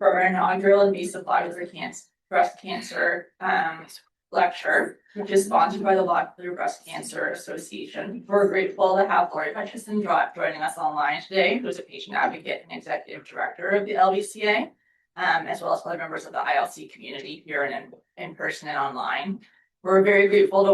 for our inaugural invasive lobular breast cancer lecture, which is sponsored by the Lobular Breast Cancer Association. We're grateful to have Lori Hutchison joining us online today, who's a patient advocate and executive director of the LBCA, as well as other members of the ILC community here and in person and online. We're very grateful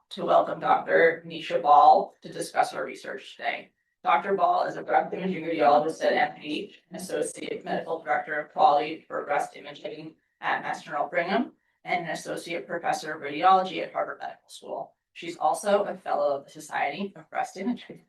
to welcome Dr. Nisha Bahl to discuss our research today. Dr. Bahl is a breast imaging radiologist at MD and Associate Medical Director of Quality for Breast Imaging at Mass General Brigham and an Associate Professor of Radiology at Harvard Medical School. She's also a Fellow of the Society of Breast Imaging.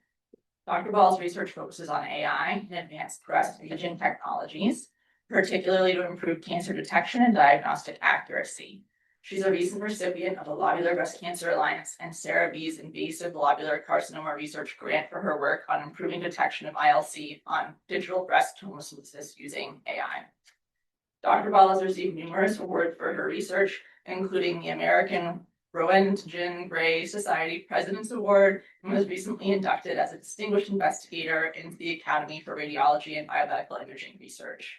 Dr. Bahl's research focuses on AI and advanced breast imaging technologies, particularly to improve cancer detection and diagnostic accuracy. She's a recent recipient of the Lobular Breast Cancer Alliance and Sarah B's Invasive Lobular Carcinoma Research Grant for her work on improving detection of ILC on digital breast tomosynthesis using AI. Dr. Bahl has received numerous awards for her research, including the American Roentgen Gray Society President's Award, and was recently inducted as a Distinguished Investigator into the Academy for Radiology and Biomedical Imaging Research.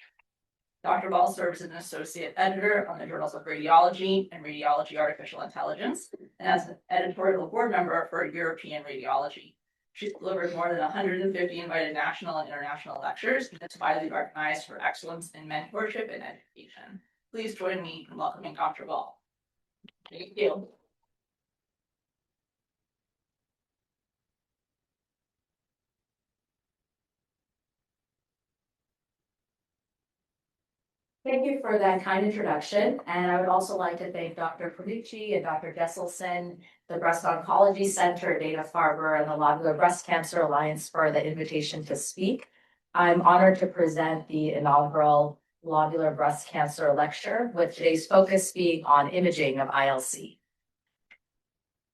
Dr. Bahl serves as an associate editor on the Journals of Radiology and Radiology Artificial Intelligence, and as an editorial board member for European Radiology. She's delivered more than 150 invited national and international lectures, and is widely recognized for excellence in mentorship and education. Please join me in welcoming Dr. Bahl. Thank you. Thank you for that kind introduction. And I would also like to thank Dr. Pernucci and Dr. Gesselson, the Breast Oncology Center, Dana-Farber, and the Lobular Breast Cancer Alliance for the invitation to speak. I'm honored to present the inaugural Lobular Breast Cancer Lecture, with today's focus being on imaging of ILC.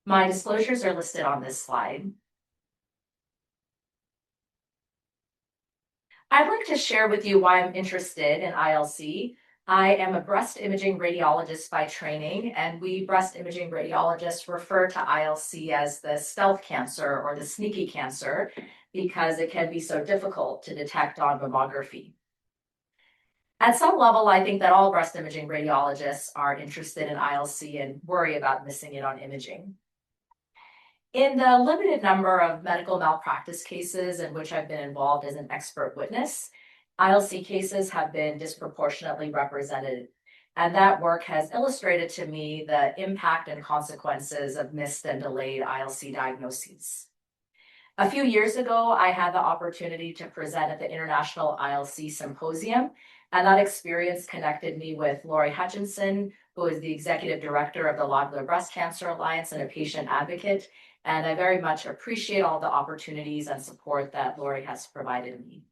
My disclosures are listed on this slide. I'd like to share with you why I'm interested in ILC. I am a breast imaging radiologist by training, and we breast imaging radiologists refer to ILC as the stealth cancer or the sneaky cancer because it can be so difficult to detect on mammography. At some level, I think that all breast imaging radiologists are interested in ILC and worry about missing it on imaging. In the limited number of medical malpractice cases in which I've been involved as an expert witness, ILC cases have been disproportionately represented, and that work has illustrated to me the impact and consequences of missed and delayed ILC diagnoses. A few years ago, I had the opportunity to present at the International ILC Symposium, and that experience connected me with Lori Hutchison, who is the Executive Director of the Lobular Breast Cancer Alliance and a patient advocate. And I very much appreciate all the opportunities and support that Lori has provided me.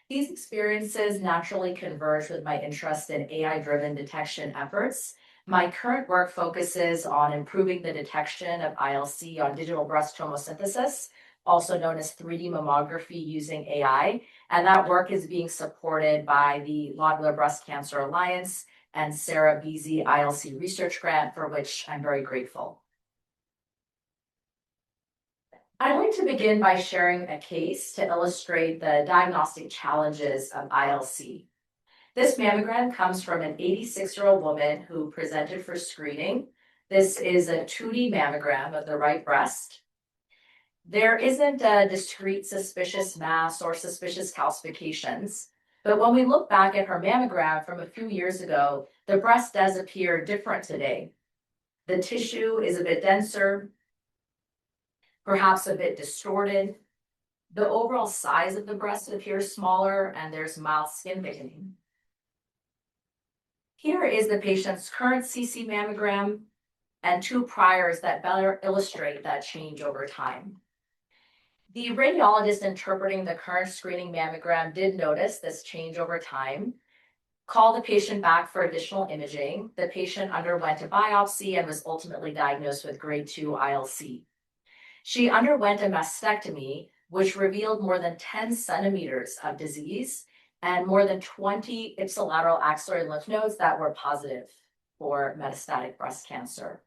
These experiences naturally converge with my interest in AI-driven detection efforts. My current work focuses on improving the detection of ILC on digital breast tomosynthesis, also known as 3D mammography using AI. And that work is being supported by the Lobular Breast Cancer Alliance and Sarah Beasy ILC Research Grant, for which I'm very grateful. I'd like to begin by sharing a case to illustrate the diagnostic challenges of ILC. This mammogram comes from an 86-year-old woman who presented for screening. This is a 2D mammogram of the right breast. There isn't a discrete suspicious mass or suspicious calcifications, but when we look back at her mammogram from a few years ago, the breast does appear different today. The tissue is a bit denser, perhaps a bit distorted. The overall size of the breast appears smaller, and there's mild skin thickening. Here is the patient's current CC mammogram and two priors that better illustrate that change over time. The radiologist interpreting the current screening mammogram did notice this change over time, called the patient back for additional imaging. The patient underwent a biopsy and was ultimately diagnosed with grade 2 ILC. She underwent a mastectomy, which revealed more than 10 centimeters of disease and more than 20 ipsilateral axillary lymph nodes that were positive for metastatic breast cancer.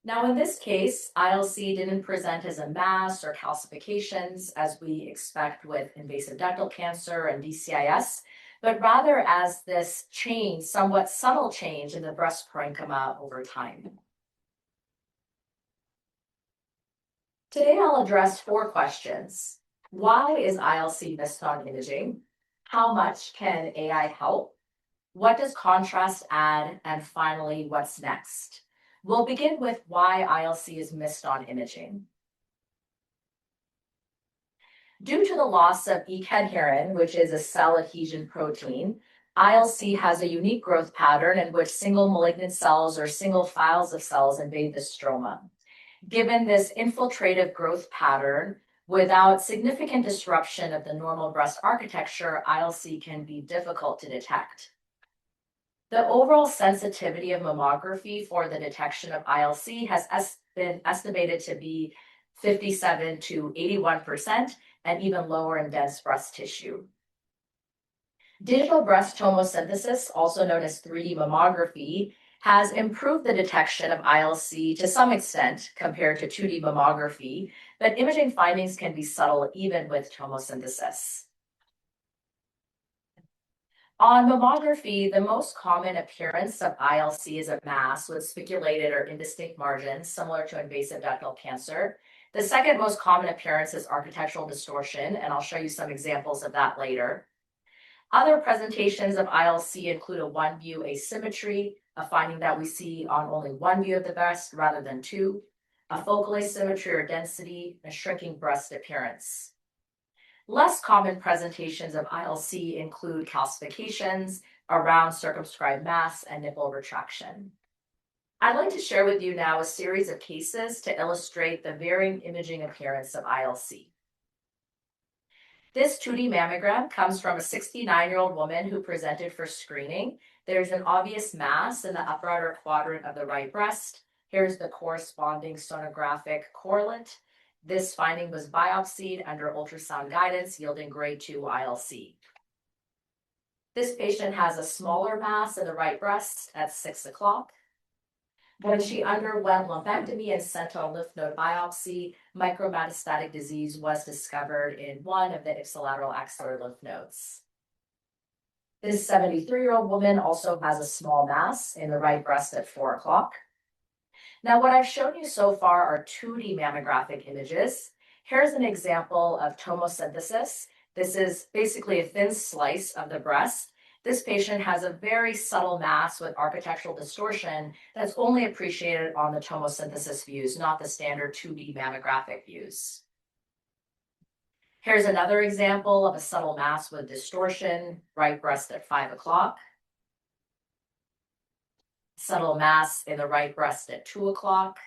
Now, in this case, ILC didn't present as a mass or calcifications as we expect with invasive ductal cancer and DCIS, but rather as this change, somewhat subtle change in the breast parenchyma over time. Today, I'll address 4 questions. Why is ILC missed on imaging? How much can AI help? What does contrast add? And finally, what's next? We'll begin with why ILC is missed on imaging. Due to the loss of E-cadherin, which is a cell adhesion protein, ILC has a unique growth pattern in which single malignant cells or single files of cells invade the stroma. Given this infiltrative growth pattern, without significant disruption of the normal breast architecture, ILC can be difficult to detect. The overall sensitivity of mammography for the detection of ILC has been estimated to be 57 to 81% and even lower in dense breast tissue. Digital breast tomosynthesis, also known as 3D mammography, has improved the detection of ILC to some extent compared to 2D mammography, but imaging findings can be subtle even with tomosynthesis. On mammography, the most common appearance of ILC is a mass with spiculated or indistinct margins, similar to invasive ductal cancer. The second most common appearance is architectural distortion, and I'll show you some examples of that later. Other presentations of ILC include a one-view asymmetry, a finding that we see on only one view of the breast rather than 2, a focal asymmetry or density, a shrinking breast appearance. Less common presentations of ILC include calcifications, a round circumscribed mass, and nipple retraction. I'd like to share with you now a series of cases to illustrate the varying imaging appearance of ILC. This 2D mammogram comes from a 69-year-old woman who presented for screening. There's an obvious mass in the upper outer quadrant of the right breast. Here's the corresponding sonographic correlate. This finding was biopsied under ultrasound guidance, yielding grade 2 ILC. This patient has a smaller mass in the right breast at 6 o'clock. When she underwent lumpectomy and sentinel lymph node biopsy, micrometastatic disease was discovered in one of the ipsilateral axillary lymph nodes. This 73-year-old woman also has a small mass in the right breast at 4 o'clock. Now, what I've shown you so far are 2D mammographic images. Here's an example of tomosynthesis. This is basically a thin slice of the breast. This patient has a very subtle mass with architectural distortion that's only appreciated on the tomosynthesis views, not the standard 2D mammographic views. Here's another example of a subtle mass with distortion, right breast at 5 o'clock. Subtle mass in the right breast at 2 o'clock.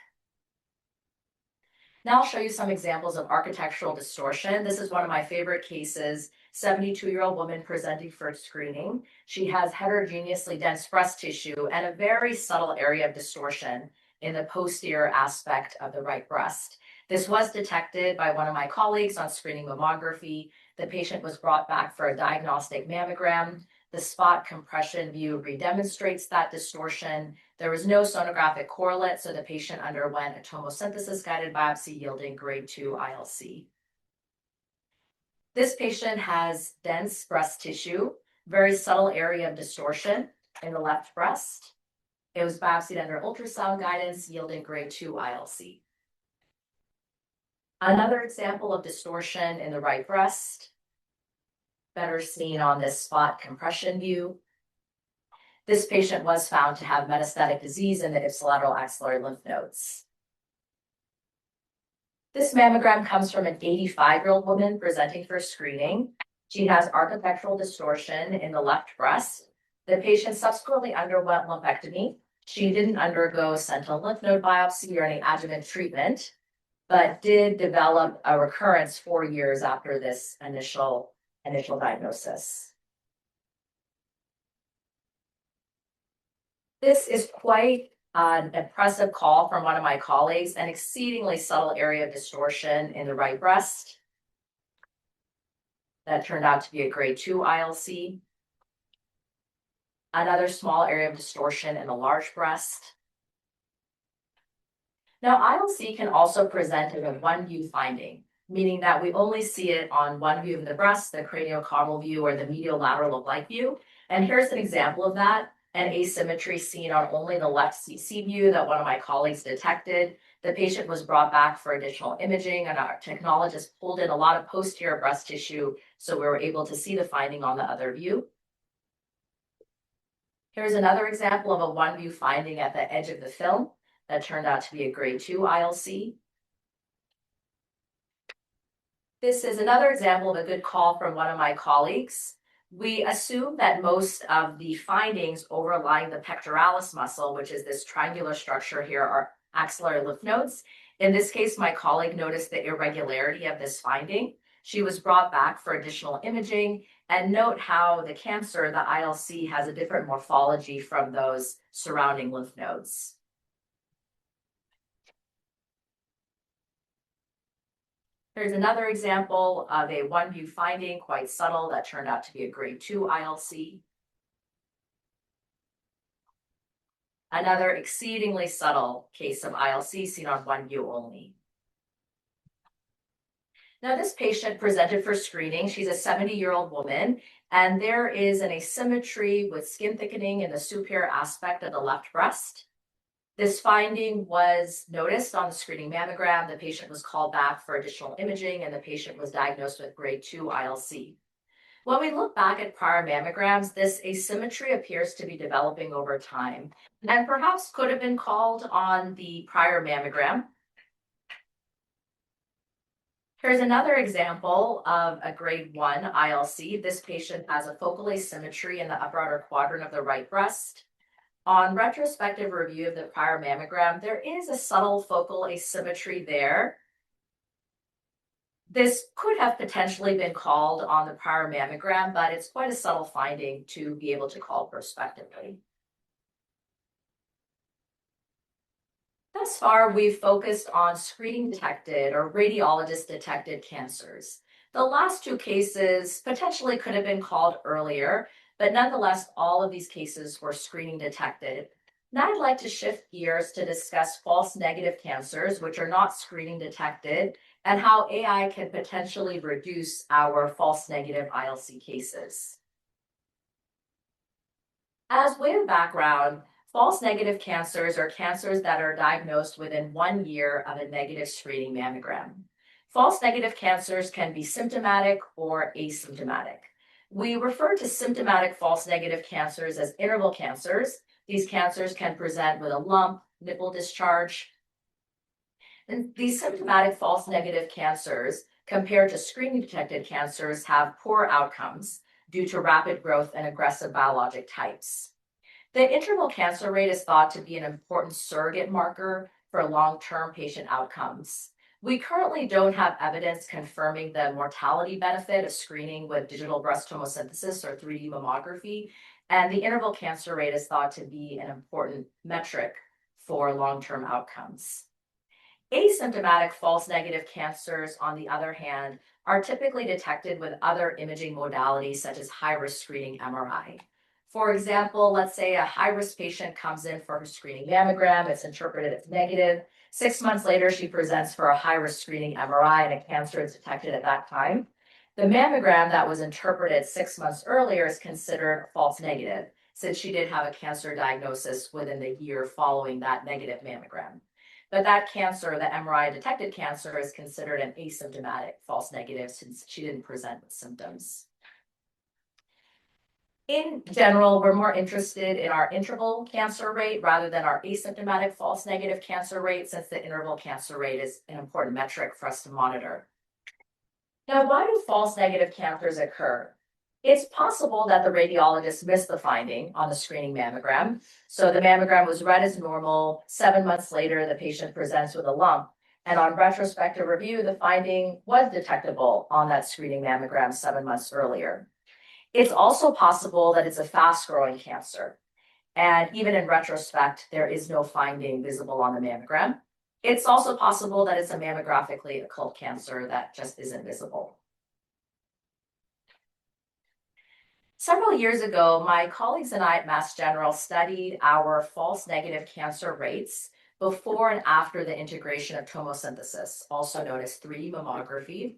Now I'll show you some examples of architectural distortion. This is one of my favorite cases, 72-year-old woman presenting for screening. She has heterogeneously dense breast tissue and a very subtle area of distortion in the posterior aspect of the right breast. This was detected by one of my colleagues on screening mammography. The patient was brought back for a diagnostic mammogram. The spot compression view redemonstrates that distortion. There was no sonographic correlate, so the patient underwent a tomosynthesis-guided biopsy yielding grade 2 ILC. This patient has dense breast tissue, very subtle area of distortion in the left breast. It was biopsied under ultrasound guidance, yielding grade 2 ILC. Another example of distortion in the right breast, better seen on this spot compression view. This patient was found to have metastatic disease in the ipsilateral axillary lymph nodes. This mammogram comes from an 85-year-old woman presenting for screening. She has architectural distortion in the left breast. The patient subsequently underwent lumpectomy. She didn't undergo sentinel lymph node biopsy or any adjuvant treatment, but did develop a recurrence 4 years after this initial diagnosis. This is quite an impressive call from one of my colleagues, an exceedingly subtle area of distortion in the right breast. That turned out to be a grade 2 ILC. Another small area of distortion in the large breast. Now, ILC can also present as a one view finding, meaning that we only see it on one view of the breast, the craniocaudal view, or the medial lateral oblique view. And here's an example of that, an asymmetry seen on only the left CC view that one of my colleagues detected. The patient was brought back for additional imaging, and our technologist pulled in a lot of posterior breast tissue, so we were able to see the finding on the other view. Here's another example of a one view finding at the edge of the film that turned out to be a grade 2 ILC. This is another example of a good call from one of my colleagues. We assume that most of the findings overlying the pectoralis muscle, which is this triangular structure here, are axillary lymph nodes. In this case, my colleague noticed the irregularity of this finding. She was brought back for additional imaging, and note how the cancer, the ILC, has a different morphology from those surrounding lymph nodes. Here's another example of a one view finding, quite subtle, that turned out to be a grade 2 ILC. Another exceedingly subtle case of ILC seen on one view only. Now, this patient presented for screening. She's a 70-year-old woman, and there is an asymmetry with skin thickening in the superior aspect of the left breast. This finding was noticed on the screening mammogram. The patient was called back for additional imaging, and the patient was diagnosed with grade 2 ILC. When we look back at prior mammograms, this asymmetry appears to be developing over time, and perhaps could have been called on the prior mammogram. Here's another example of a grade 1 ILC. This patient has a focal asymmetry in the upper outer quadrant of the right breast. On retrospective review of the prior mammogram, there is a subtle focal asymmetry there. This could have potentially been called on the prior mammogram, but it's quite a subtle finding to be able to call prospectively. Thus far, we've focused on screening detected or radiologist detected cancers. The last two cases potentially could have been called earlier, but nonetheless, all of these cases were screening detected. Now I'd like to shift gears to discuss false negative cancers, which are not screening detected, and how AI can potentially reduce our false negative ILC cases. As way of background, false negative cancers are cancers that are diagnosed within 1 year of a negative screening mammogram. False negative cancers can be symptomatic or asymptomatic. We refer to symptomatic false negative cancers as interval cancers. These cancers can present with a lump, nipple discharge. And these symptomatic false negative cancers, compared to screening detected cancers, have poor outcomes due to rapid growth and aggressive biologic types. The interval cancer rate is thought to be an important surrogate marker for long-term patient outcomes. We currently don't have evidence confirming the mortality benefit of screening with digital breast tomosynthesis or 3D mammography, and the interval cancer rate is thought to be an important metric for long-term outcomes. Asymptomatic false negative cancers, on the other hand, are typically detected with other imaging modalities such as high-risk screening MRI. For example, let's say a high-risk patient comes in for her screening mammogram, it's interpreted as negative. 6 months later, she presents for a high-risk screening MRI and a cancer is detected at that time. The mammogram that was interpreted 6 months earlier is considered false negative, since she did have a cancer diagnosis within the year following that negative mammogram. But that cancer, the MRI detected cancer, is considered an asymptomatic false negative since she didn't present with symptoms. In general, we're more interested in our interval cancer rate rather than our asymptomatic false negative cancer rate, since the interval cancer rate is an important metric for us to monitor. Now, why do false negative cancers occur? It's possible that the radiologist missed the finding on the screening mammogram. So the mammogram was read as normal. 7 months later, the patient presents with a lump. And on retrospective review, the finding was detectable on that screening mammogram 7 months earlier. It's also possible that it's a fast-growing cancer. And even in retrospect, there is no finding visible on the mammogram. It's also possible that it's a mammographically occult cancer that just isn't visible. Several years ago, my colleagues and I at Mass General studied our false negative cancer rates before and after the integration of tomosynthesis, also known as 3 mammography.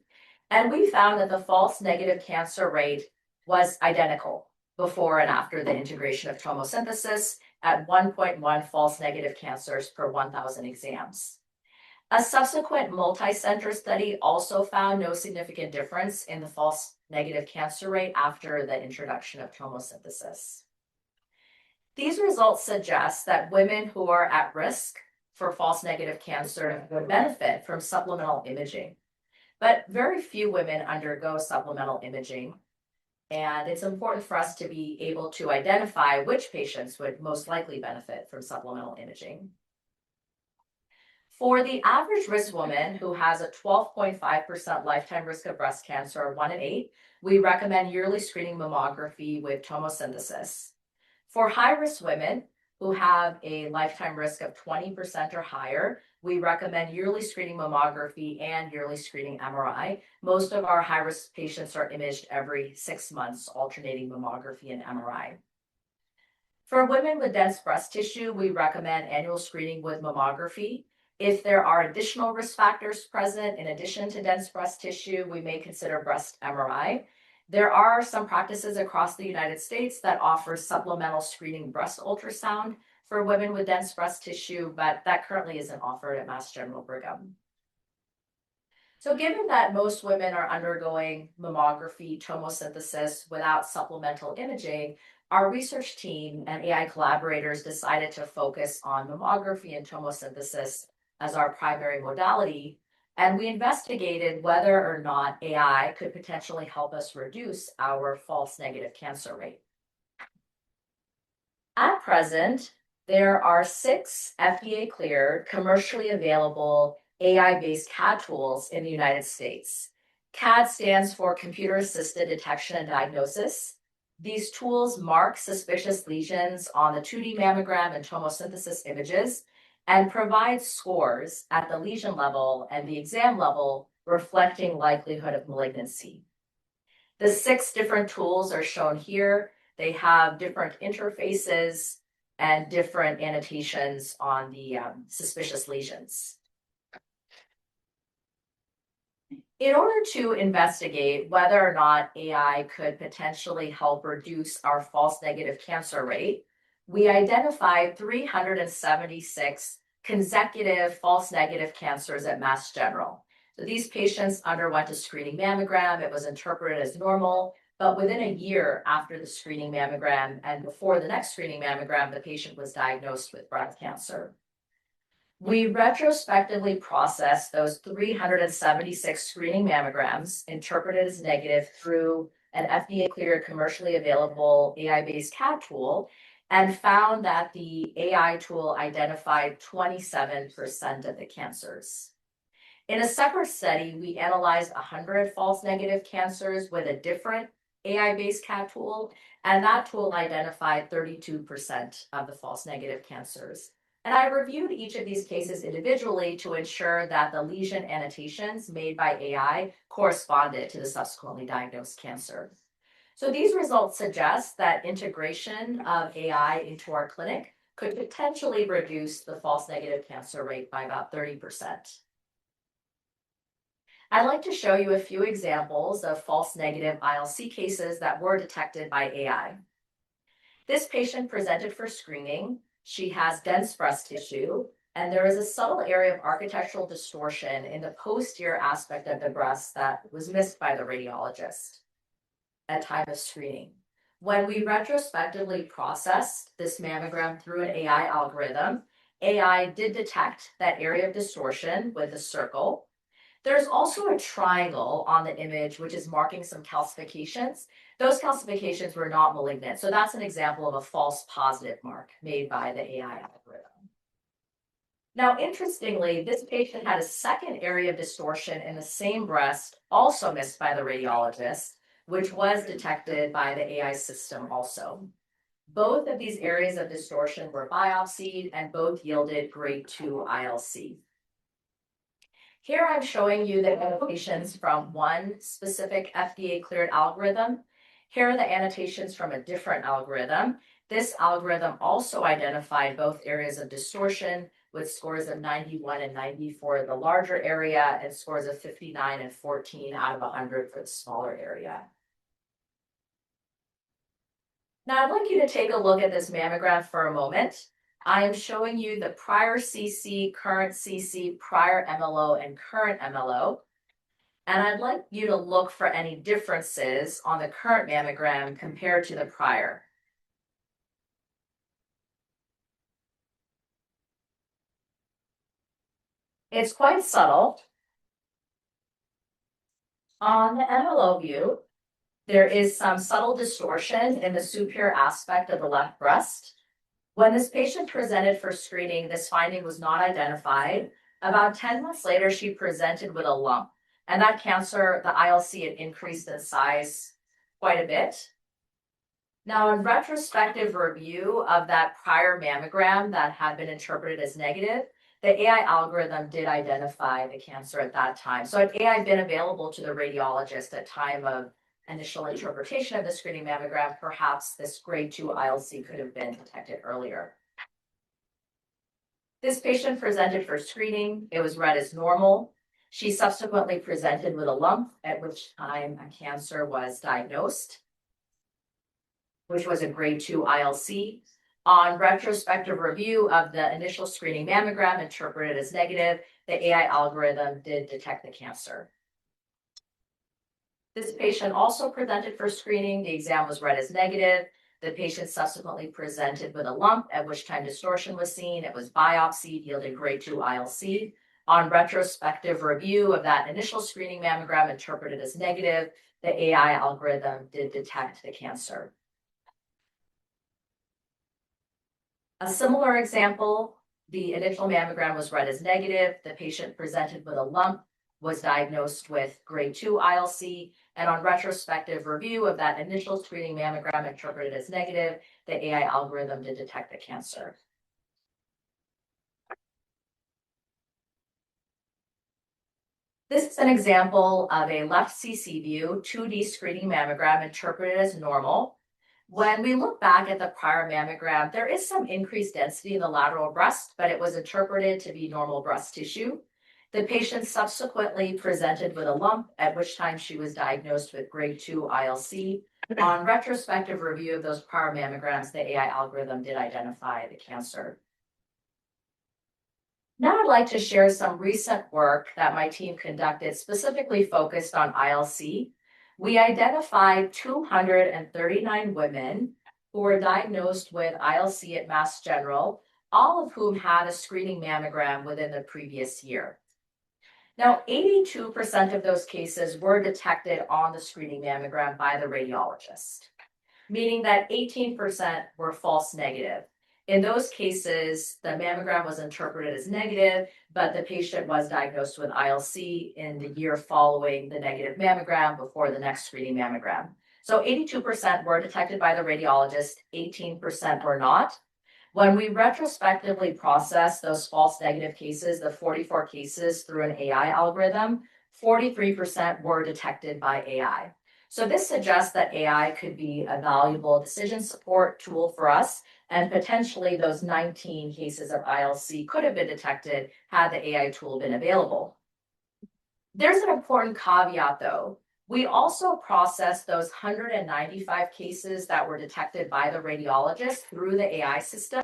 And we found that the false negative cancer rate was identical before and after the integration of tomosynthesis at 1.1 false negative cancers per 1,000 exams. A subsequent multi-center study also found no significant difference in the false negative cancer rate after the introduction of tomosynthesis. These results suggest that women who are at risk for false negative cancer would benefit from supplemental imaging, but very few women undergo supplemental imaging. And it's important for us to be able to identify which patients would most likely benefit from supplemental imaging. For the average risk woman who has a 12.5% lifetime risk of breast cancer, 1 in 8, we recommend yearly screening mammography with tomosynthesis. For high-risk women who have a lifetime risk of 20% or higher, we recommend yearly screening mammography and yearly screening MRI. Most of our high-risk patients are imaged every 6 months, alternating mammography and MRI. For women with dense breast tissue, we recommend annual screening with mammography. If there are additional risk factors present in addition to dense breast tissue, we may consider breast MRI. There are some practices across the United States that offer supplemental screening breast ultrasound for women with dense breast tissue, but that currently isn't offered at Mass General Brigham. So given that most women are undergoing mammography tomosynthesis without supplemental imaging, our research team and AI collaborators decided to focus on mammography and tomosynthesis as our primary modality, and we investigated whether or not AI could potentially help us reduce our false negative cancer rate. At present, there are 6 FDA-cleared, commercially available AI-based CAD tools in the United States. CAD stands for Computer Assisted Detection and Diagnosis. These tools mark suspicious lesions on the 2D mammogram and tomosynthesis images and provide scores at the lesion level and the exam level reflecting likelihood of malignancy. The 6 different tools are shown here. They have different interfaces and different annotations on the suspicious lesions. In order to investigate whether or not AI could potentially help reduce our false negative cancer rate, we identified 376 consecutive false negative cancers at Mass General. So these patients underwent a screening mammogram. It was interpreted as normal, but within a year after the screening mammogram and before the next screening mammogram, the patient was diagnosed with breast cancer. We retrospectively processed those 376 screening mammograms interpreted as negative through an FDA-cleared commercially available AI-based CAD tool and found that the AI tool identified 27% of the cancers. In a separate study, we analyzed 100 false negative cancers with a different AI-based CAD tool, and that tool identified 32% of the false negative cancers. And I reviewed each of these cases individually to ensure that the lesion annotations made by AI corresponded to the subsequently diagnosed cancer. So these results suggest that integration of AI into our clinic could potentially reduce the false negative cancer rate by about 30%. I'd like to show you a few examples of false negative ILC cases that were detected by AI. This patient presented for screening. She has dense breast tissue, and there is a subtle area of architectural distortion in the posterior aspect of the breast that was missed by the radiologist at time of screening. When we retrospectively processed this mammogram through an AI algorithm, AI did detect that area of distortion with a circle. There's also a triangle on the image which is marking some calcifications. Those calcifications were not malignant, so that's an example of a false positive mark made by the AI algorithm. Now, interestingly, this patient had a second area of distortion in the same breast, also missed by the radiologist, which was detected by the AI system also. Both of these areas of distortion were biopsied and both yielded grade 2 ILC. Here I'm showing you the annotations from one specific FDA-cleared algorithm. Here are the annotations from a different algorithm. This algorithm also identified both areas of distortion, with scores of 91 and 90 for the larger area and scores of 59 and 14 out of 100 for the smaller area. Now I'd like you to take a look at this mammogram for a moment. I am showing you the prior CC, current CC, prior MLO, and current MLO. And I'd like you to look for any differences on the current mammogram compared to the prior. It's quite subtle. On the MLO view, there is some subtle distortion in the superior aspect of the left breast. When this patient presented for screening, this finding was not identified. About 10 months later, she presented with a lump, and that cancer, the ILC, had increased in size quite a bit. Now, in retrospective review of that prior mammogram that had been interpreted as negative, the AI algorithm did identify the cancer at that time. So had AI been available to the radiologist at time of initial interpretation of the screening mammogram, perhaps this grade 2 ILC could have been detected earlier. This patient presented for screening. It was read as normal. She subsequently presented with a lump, at which time a cancer was diagnosed, which was a grade 2 ILC. On retrospective review of the initial screening mammogram interpreted as negative, the AI algorithm did detect the cancer. This patient also presented for screening. The exam was read as negative. The patient subsequently presented with a lump, at which time distortion was seen. It was biopsied, yielding grade 2 ILC. On retrospective review of that initial screening mammogram interpreted as negative, the AI algorithm did detect the cancer. A similar example, the initial mammogram was read as negative. The patient presented with a lump, was diagnosed with grade 2 ILC, and on retrospective review of that initial screening mammogram interpreted as negative, the AI algorithm did detect the cancer. This is an example of a left CC view, 2D screening mammogram interpreted as normal. When we look back at the prior mammogram, there is some increased density in the lateral breast, but it was interpreted to be normal breast tissue. The patient subsequently presented with a lump, at which time she was diagnosed with grade 2 ILC. On retrospective review of those prior mammograms, the AI algorithm did identify the cancer. Now I'd like to share some recent work that my team conducted specifically focused on ILC. We identified 239 women who were diagnosed with ILC at Mass General, all of whom had a screening mammogram within the previous year. Now, 82% of those cases were detected on the screening mammogram by the radiologist, meaning that 18% were false negative. In those cases, the mammogram was interpreted as negative, but the patient was diagnosed with ILC in the year following the negative mammogram before the next screening mammogram. So 82% were detected by the radiologist, 18% were not. When we retrospectively processed those false negative cases, the 44 cases through an AI algorithm, 43% were detected by AI. So this suggests that AI could be a valuable decision support tool for us, and potentially those 19 cases of ILC could have been detected had the AI tool been available. There's an important caveat though. We also processed those 195 cases that were detected by the radiologist through the AI system,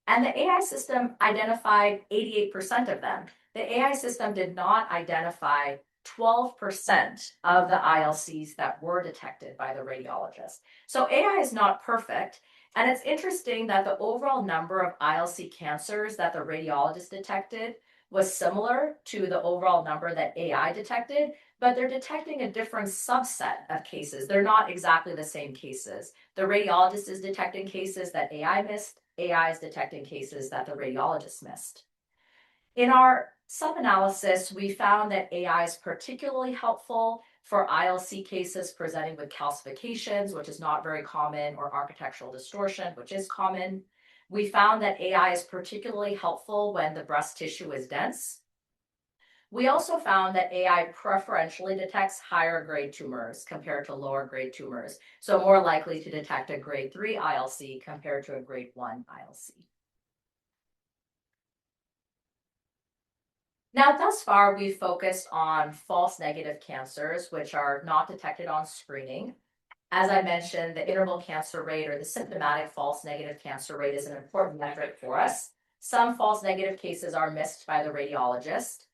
and the AI system identified 88% of them. The AI system did not identify 12% of the ILCs that were detected by the radiologist. So AI is not perfect, and it's interesting that the overall number of ILC cancers that the radiologist detected was similar to the overall number that AI detected, but they're detecting a different subset of cases. They're not exactly the same cases. The radiologist is detecting cases that AI missed. AI is detecting cases that the radiologist missed. In our sub-analysis, we found that AI is particularly helpful for ILC cases presenting with calcifications, which is not very common, or architectural distortion, which is common. We found that AI is particularly helpful when the breast tissue is dense. We also found that AI preferentially detects higher grade tumors compared to lower grade tumors, so more likely to detect a grade 3 ILC compared to a grade 1 ILC. Now, thus far, we've focused on false negative cancers, which are not detected on screening. As I mentioned, the interval cancer rate or the symptomatic false negative cancer rate is an important metric for us. Some false negative cases are missed by the radiologist,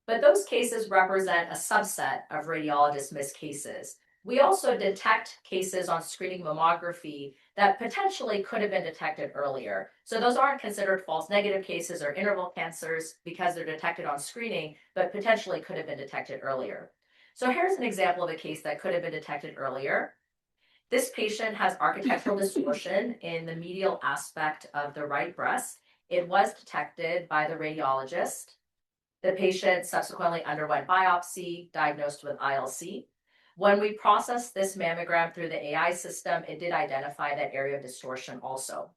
but those cases represent a subset of radiologist missed cases. We also detect cases on screening mammography that potentially could have been detected earlier. So those aren't considered false negative cases or interval cancers because they're detected on screening, but potentially could have been detected earlier. So here's an example of a case that could have been detected earlier. This patient has architectural distortion in the medial aspect of the right breast. It was detected by the radiologist. The patient subsequently underwent biopsy, diagnosed with ILC. When we processed this mammogram through the AI system, it did identify that area of distortion also.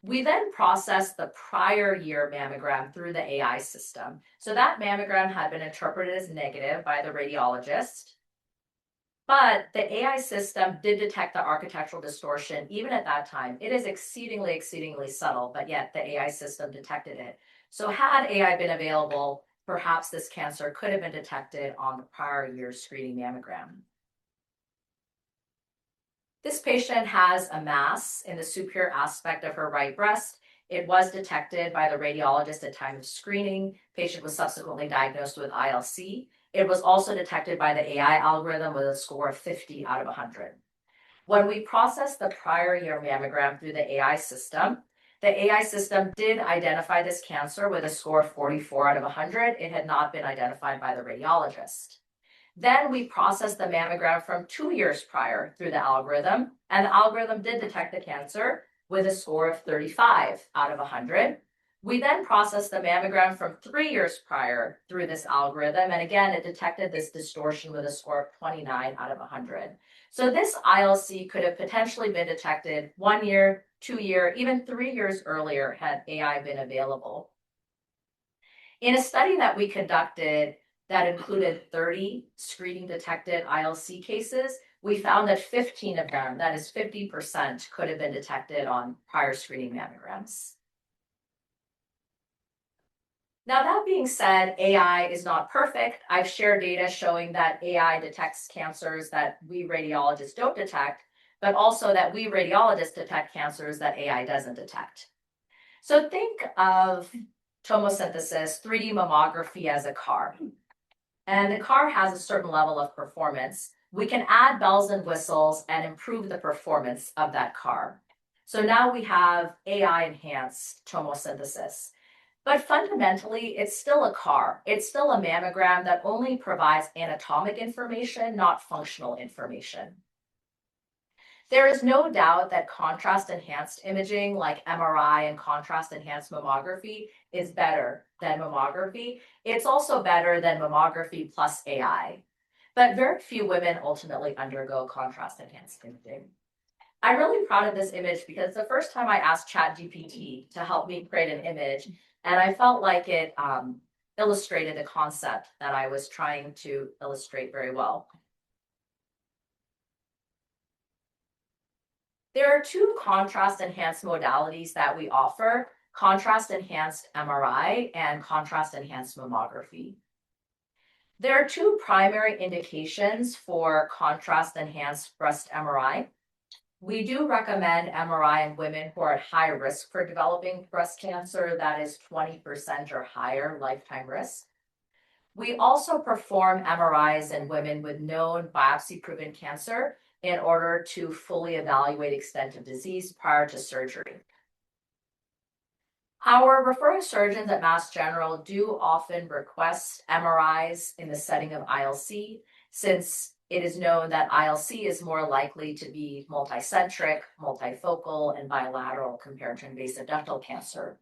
We then processed the prior year mammogram through the AI system. So that mammogram had been interpreted as negative by the radiologist, but the AI system did detect the architectural distortion even at that time. It is exceedingly subtle, but yet the AI system detected it. So had AI been available, perhaps this cancer could have been detected on the prior year's screening mammogram. This patient has a mass in the superior aspect of her right breast. It was detected by the radiologist at time of screening. Patient was subsequently diagnosed with ILC. It was also detected by the AI algorithm with a score of 50 out of 100. When we processed the prior year mammogram through the AI system did identify this cancer with a score of 44 out of 100. It had not been identified by the radiologist. Then we processed the mammogram from 2 years prior through the algorithm, and the algorithm did detect the cancer with a score of 35 out of 100. We then processed the mammogram from 3 years prior through this algorithm, and again, it detected this distortion with a score of 29 out of 100. So this ILC could have potentially been detected 1 year, 2 year, even 3 years earlier had AI been available. In a study that we conducted that included 30 screening detected ILC cases, we found that 15 of them, that is 50%, could have been detected on prior screening mammograms. Now, that being said, AI is not perfect. I've shared data showing that AI detects cancers that we radiologists don't detect, but also that we radiologists detect cancers that AI doesn't detect. So think of tomosynthesis, 3D mammography as a car. And the car has a certain level of performance. We can add bells and whistles and improve the performance of that car. So now we have AI enhanced tomosynthesis. But fundamentally, it's still a car. It's still a mammogram that only provides anatomic information, not functional information. There is no doubt that contrast-enhanced imaging like MRI and contrast-enhanced mammography is better than mammography. It's also better than mammography plus AI. But very few women ultimately undergo contrast-enhanced imaging. I'm really proud of this image because it's the first time I asked ChatGPT to help me create an image, and I felt like it illustrated the concept that I was trying to illustrate very well. There are two contrast-enhanced modalities that we offer, contrast-enhanced MRI and contrast-enhanced mammography. There are two primary indications for contrast-enhanced breast MRI. We do recommend MRI in women who are at high risk for developing breast cancer, that is 20% or higher lifetime risk. We also perform MRIs in women with known biopsy-proven cancer in order to fully evaluate extent of disease prior to surgery. Our referring surgeons at Mass General do often request MRIs in the setting of ILC, since it is known that ILC is more likely to be multicentric, multifocal, and bilateral compared to invasive ductal cancer.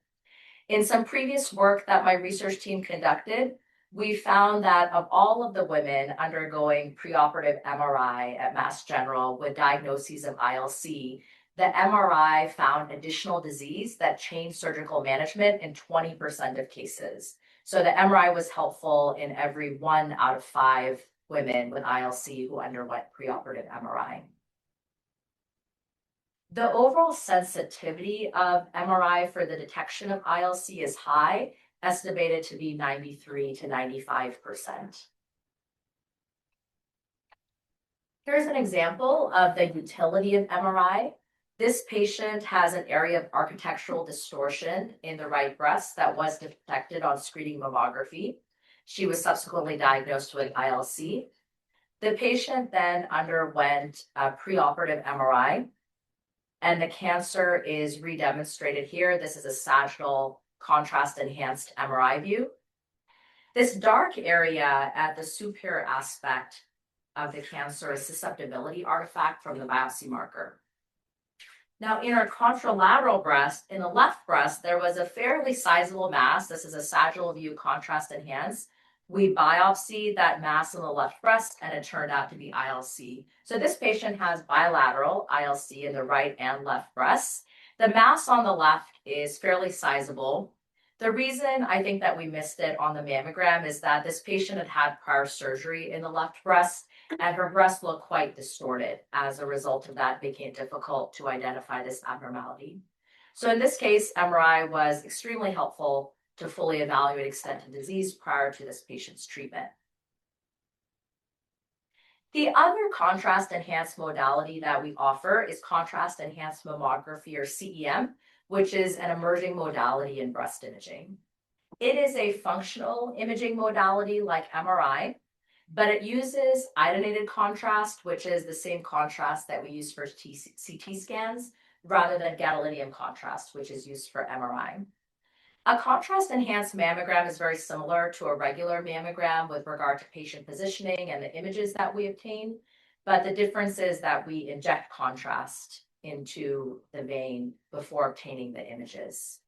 In some previous work that my research team conducted, we found that of all of the women undergoing preoperative MRI at Mass General with diagnoses of ILC, the MRI found additional disease that changed surgical management in 20% of cases. So the MRI was helpful in every 1 out of 5 women with ILC who underwent preoperative MRI. The overall sensitivity of MRI for the detection of ILC is high, estimated to be 93 to 95%. Here's an example of the utility of MRI. This patient has an area of architectural distortion in the right breast that was detected on screening mammography. She was subsequently diagnosed with ILC. The patient then underwent a preoperative MRI, and the cancer is redemonstrated here. This is a sagittal contrast-enhanced MRI view. This dark area at the superior aspect of the cancer is susceptibility artifact from the biopsy marker. Now, in our contralateral breast, in the left breast, there was a fairly sizable mass. This is a sagittal view contrast enhanced. We biopsied that mass in the left breast, and it turned out to be ILC. So this patient has bilateral ILC in the right and left breasts. The mass on the left is fairly sizable. The reason I think that we missed it on the mammogram is that this patient had had prior surgery in the left breast, and her breast looked quite distorted. As a result of that, making it difficult to identify this abnormality. So in this case, MRI was extremely helpful to fully evaluate extent of disease prior to this patient's treatment. The other contrast-enhanced modality that we offer is contrast-enhanced mammography, or CEM, which is an emerging modality in breast imaging. It is a functional imaging modality like MRI, but it uses iodinated contrast, which is the same contrast that we use for CT scans, rather than gadolinium contrast, which is used for MRI. A contrast-enhanced mammogram is very similar to a regular mammogram with regard to patient positioning and the images that we obtain, but the difference is that we inject contrast into the vein before obtaining the images.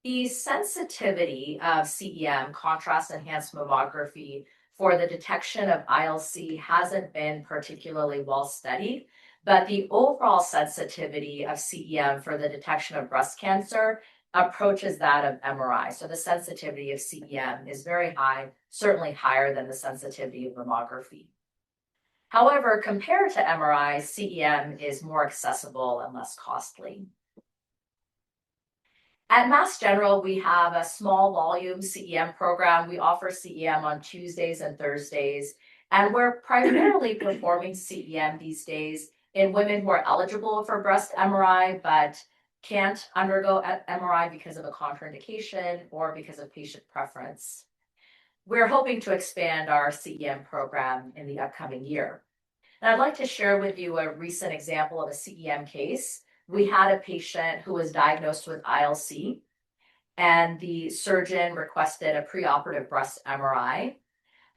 The sensitivity of CEM, contrast-enhanced mammography, for the detection of ILC hasn't been particularly well studied, but the overall sensitivity of CEM for the detection of breast cancer approaches that of MRI. So the sensitivity of CEM is very high, certainly higher than the sensitivity of mammography. However, compared to MRI, CEM is more accessible and less costly. At Mass General, we have a small volume CEM program. We offer CEM on Tuesdays and Thursdays, and we're primarily performing CEM these days in women who are eligible for breast MRI, but can't undergo MRI because of a contraindication or because of patient preference. We're hoping to expand our CEM program in the upcoming year. And I'd like to share with you a recent example of a CEM case. We had a patient who was diagnosed with ILC, and the surgeon requested a preoperative breast MRI.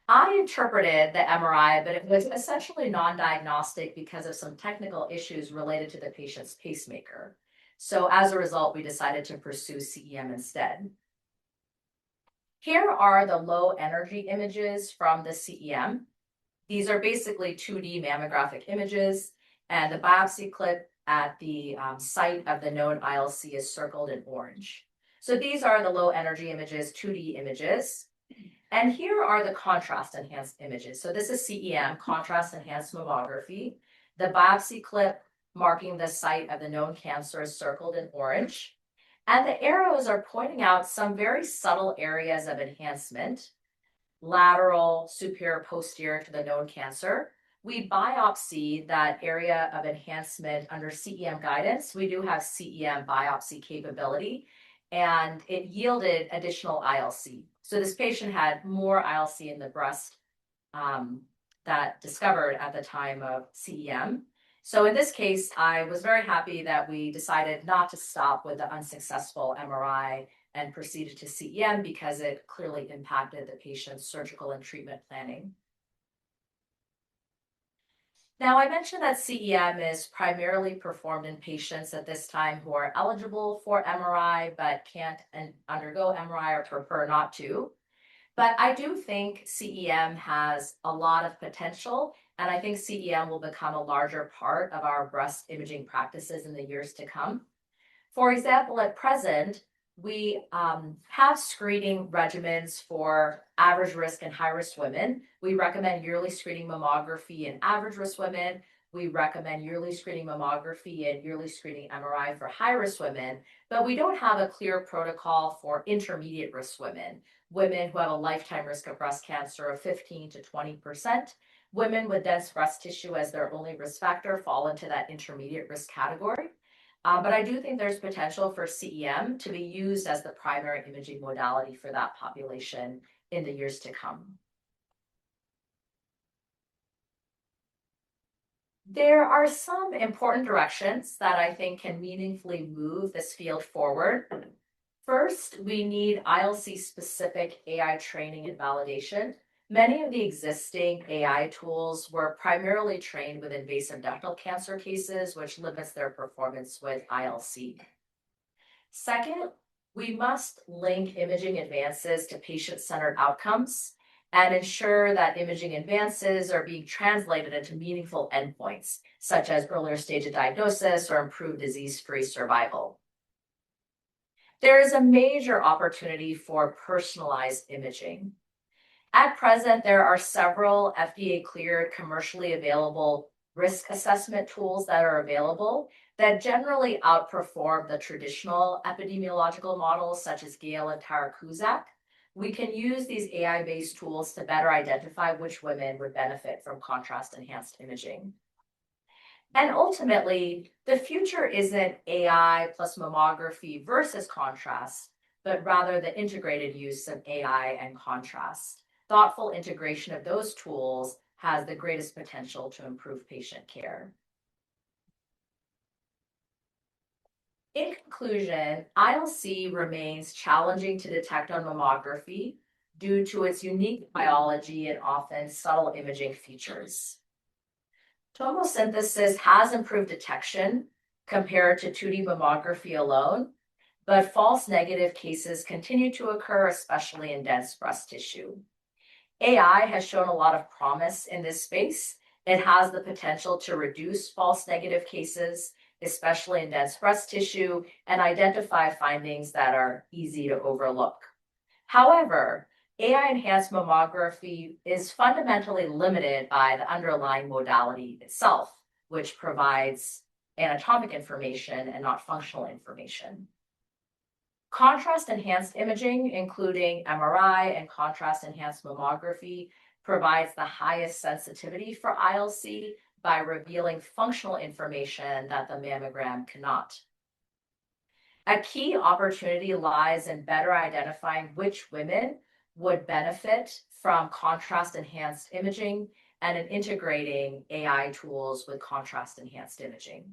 I interpreted the MRI, but it was essentially non-diagnostic because of some technical issues related to the patient's pacemaker. So as a result, we decided to pursue CEM instead. Here are the low energy images from the CEM. These are basically 2D mammographic images, and the biopsy clip at the site of the known ILC is circled in orange. So these are the low energy images, 2D images. And here are the contrast enhanced images. So this is CEM, contrast enhanced mammography. The biopsy clip marking the site of the known cancer is circled in orange. And the arrows are pointing out some very subtle areas of enhancement, lateral, superior, posterior to the known cancer. We biopsy that area of enhancement under CEM guidance. We do have CEM biopsy capability, and it yielded additional ILC. So this patient had more ILC in the breast that discovered at the time of CEM. So in this case, I was very happy that we decided not to stop with the unsuccessful MRI and proceeded to CEM because it clearly impacted the patient's surgical and treatment planning. Now, I mentioned that CEM is primarily performed in patients at this time who are eligible for MRI but can't undergo MRI or prefer not to. But I do think CEM has a lot of potential, and I think CEM will become a larger part of our breast imaging practices in the years to come. For example, at present, we have screening regimens for average risk and high risk women. We recommend yearly screening mammography in average risk women. We recommend yearly screening mammography and yearly screening MRI for high-risk women, but we don't have a clear protocol for intermediate risk women, women who have a lifetime risk of breast cancer of 15 to 20%. Women with dense breast tissue as their only risk factor fall into that intermediate risk category. But I do think there's potential for CEM to be used as the primary imaging modality for that population in the years to come. There are some important directions that I think can meaningfully move this field forward. First, we need ILC-specific AI training and validation. Many of the existing AI tools were primarily trained with invasive ductal cancer cases, which limits their performance with ILC. Second, we must link imaging advances to patient-centered outcomes and ensure that imaging advances are being translated into meaningful endpoints, such as earlier stage of diagnosis or improved disease-free survival. There is a major opportunity for personalized imaging. At present, there are several FDA-cleared, commercially available risk assessment tools that are available that generally outperform the traditional epidemiological models, such as Gale and Tara-Kuzak. We can use these AI-based tools to better identify which women would benefit from contrast-enhanced imaging. And ultimately, the future isn't AI plus mammography versus contrast, but rather the integrated use of AI and contrast. Thoughtful integration of those tools has the greatest potential to improve patient care. In conclusion, ILC remains challenging to detect on mammography due to its unique biology and often subtle imaging features. Tomosynthesis has improved detection compared to 2D mammography alone, but false negative cases continue to occur, especially in dense breast tissue. AI has shown a lot of promise in this space. It has the potential to reduce false negative cases, especially in dense breast tissue, and identify findings that are easy to overlook. However, AI-enhanced mammography is fundamentally limited by the underlying modality itself, which provides anatomic information and not functional information. Contrast-enhanced imaging, including MRI and contrast-enhanced mammography, provides the highest sensitivity for ILC by revealing functional information that the mammogram cannot. A key opportunity lies in better identifying which women would benefit from contrast-enhanced imaging and in integrating AI tools with contrast-enhanced imaging.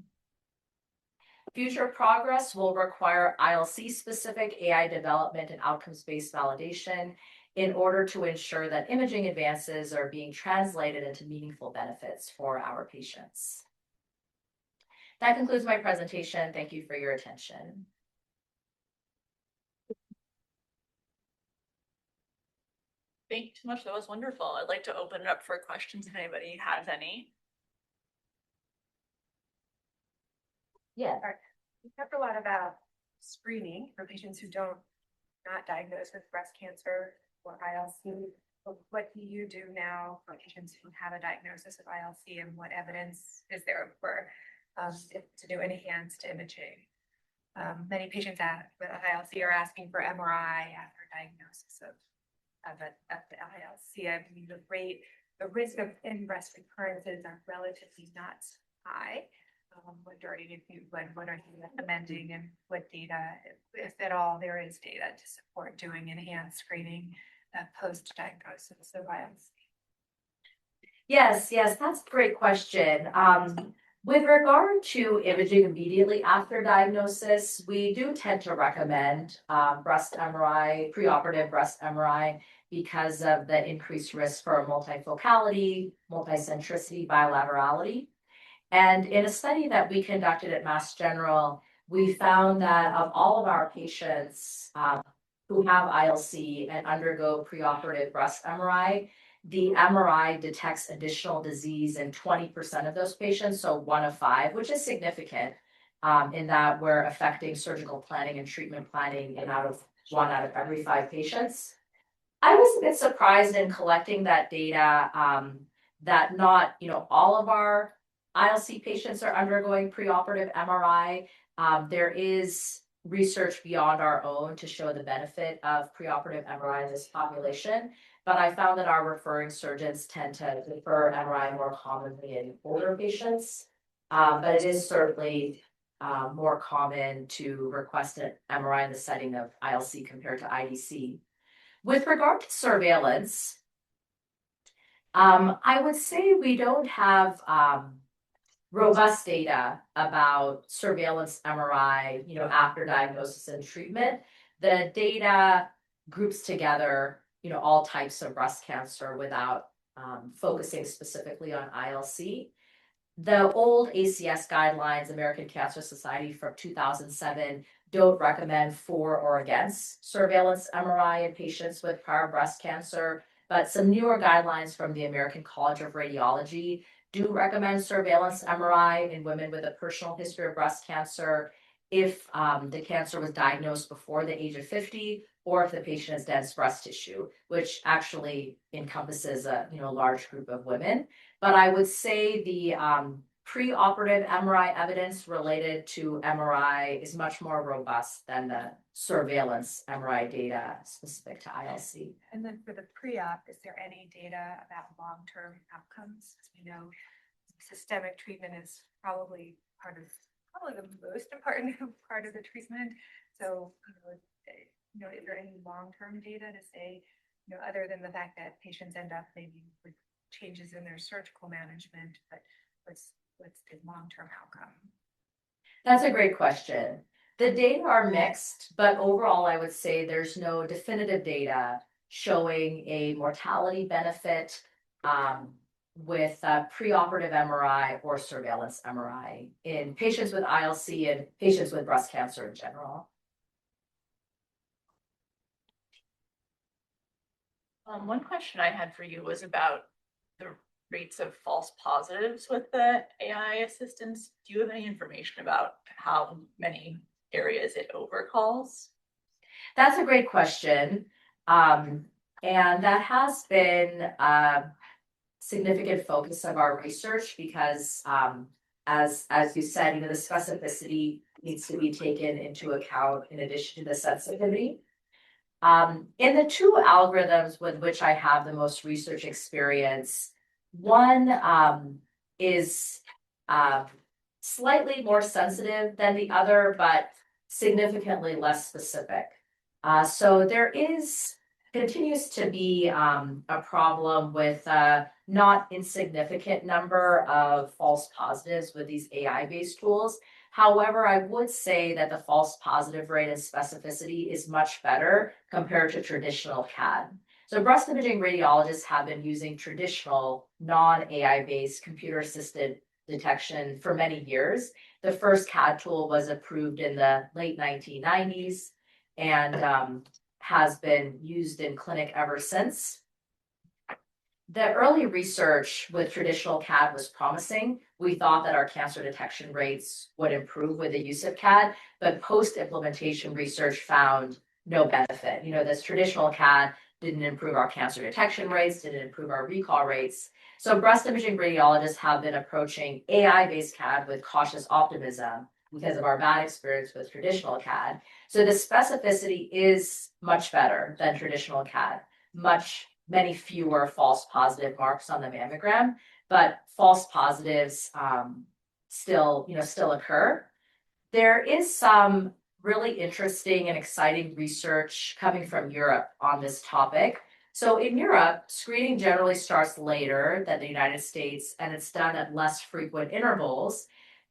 Future progress will require ILC-specific AI development and outcomes-based validation in order to ensure that imaging advances are being translated into meaningful benefits for our patients. That concludes my presentation. Thank you for your attention. Thank you so much. That was wonderful. I'd like to open it up for questions if anybody has any. Yeah. We talked a lot about screening for patients who not diagnosed with breast cancer or ILC. What do you do now for patients who have a diagnosis of ILC, and what evidence is there for to do enhanced imaging? Many patients with ILC are asking for MRI after diagnosis of the ILC. I believe the risk of in-breast recurrences are relatively not high. What are you recommending, and what data, if at all, there is data to support doing enhanced screening post-diagnosis of ILC? Yes, that's a great question. With regard to imaging immediately after diagnosis, we do tend to recommend breast MRI, preoperative breast MRI, because of the increased risk for multifocality, multicentricity, bilaterality. And in a study that we conducted at Mass General, we found that of all of our patients who have ILC and undergo preoperative breast MRI, the MRI detects additional disease in 20% of those patients, so 1 of 5, which is significant in that we're affecting surgical planning and treatment planning in 1 out of every 5 patients. I was a bit surprised in collecting that data that not all of our ILC patients are undergoing preoperative MRI. There is research beyond our own to show the benefit of preoperative MRI in this population, but I found that our referring surgeons tend to refer MRI more commonly in older patients. But it is certainly more common to request an MRI in the setting of ILC compared to IDC. With regard to surveillance, I would say we don't have robust data about surveillance MRI, after diagnosis and treatment. The data groups together, all types of breast cancer without focusing specifically on ILC. The old ACS guidelines, American Cancer Society from 2007, don't recommend for or against surveillance MRI in patients with prior breast cancer, but some newer guidelines from the American College of Radiology do recommend surveillance MRI in women with a personal history of breast cancer if the cancer was diagnosed before the age of 50, or if the patient has dense breast tissue, which actually encompasses a large group of women. But I would say the preoperative MRI evidence related to MRI is much more robust than the surveillance MRI data specific to ILC. And then for the pre-op, is there any data about long-term outcomes? As we know, systemic treatment is probably the most important part of the treatment. So, is there any long-term data to say, other than the fact that patients end up maybe with changes in their surgical management, but what's the long-term outcome? That's a great question. The data are mixed, but overall, I would say there's no definitive data showing a mortality benefit with preoperative MRI or surveillance MRI in patients with ILC and patients with breast cancer in general. One question I had for you was about the rates of false positives with the AI assistance. Do you have any information about how many areas it overcalls? That's a great question. And that has been a significant focus of our research because as you said, the specificity needs to be taken into account in addition to the sensitivity. In the two algorithms with which I have the most research experience, one is slightly more sensitive than the other, but significantly less specific. So there continues to be a problem with a not insignificant number of false positives with these AI-based tools. However, I would say that the false positive rate and specificity is much better compared to traditional CAD. So breast imaging radiologists have been using traditional non-AI-based computer-assisted detection for many years. The first CAD tool was approved in the late 1990s and has been used in clinic ever since. The early research with traditional CAD was promising. We thought that our cancer detection rates would improve with the use of CAD, but post-implementation research found no benefit. This traditional CAD didn't improve our cancer detection rates, didn't improve our recall rates. So breast imaging radiologists have been approaching AI-based CAD with cautious optimism because of our bad experience with traditional CAD. So the specificity is much better than traditional CAD, many fewer false positive marks on the mammogram, but false positives still occur. There is some really interesting and exciting research coming from Europe on this topic. So in Europe, screening generally starts later than the United States, and it's done at less frequent intervals.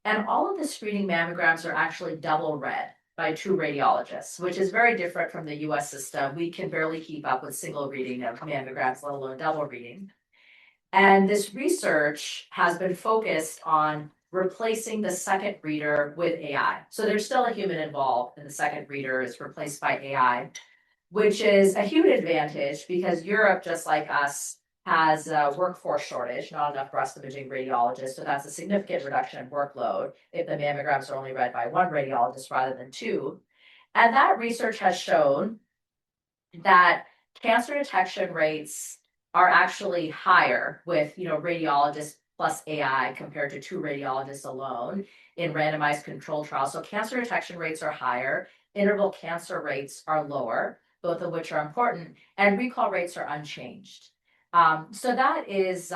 And all of the screening mammograms are actually double read by two radiologists, which is very different from the US system. We can barely keep up with single reading of mammograms, let alone double reading. And this research has been focused on replacing the second reader with AI. So there's still a human involved, and the second reader is replaced by AI, which is a huge advantage because Europe, just like us, has a workforce shortage, not enough breast imaging radiologists. So that's a significant reduction in workload if the mammograms are only read by one radiologist rather than two. And that research has shown that cancer detection rates are actually higher with radiologists plus AI compared to 2 radiologists alone in randomized control trials. So cancer detection rates are higher, interval cancer rates are lower, both of which are important, and recall rates are unchanged. So that is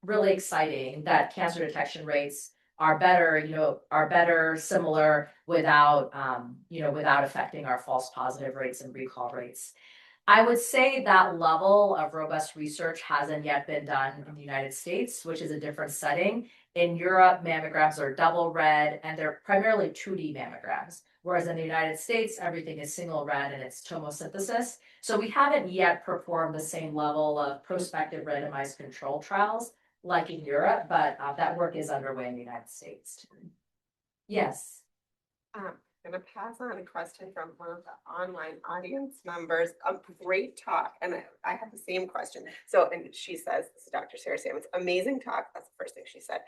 really exciting that cancer detection rates are better, similar without, without affecting our false positive rates and recall rates. I would say that level of robust research hasn't yet been done in the United States, which is a different setting. In Europe, mammograms are double read, and they're primarily 2D mammograms, whereas in the United States, everything is single read and it's tomosynthesis. So we haven't yet performed the same level of prospective randomized control trials like in Europe, but that work is underway in the United States. Yes. I'm gonna pass on a question from one of the online audience members. A great talk, and I have the same question. So, and she says, this is Dr. Sarah Sammons, amazing talk. That's the first thing she said.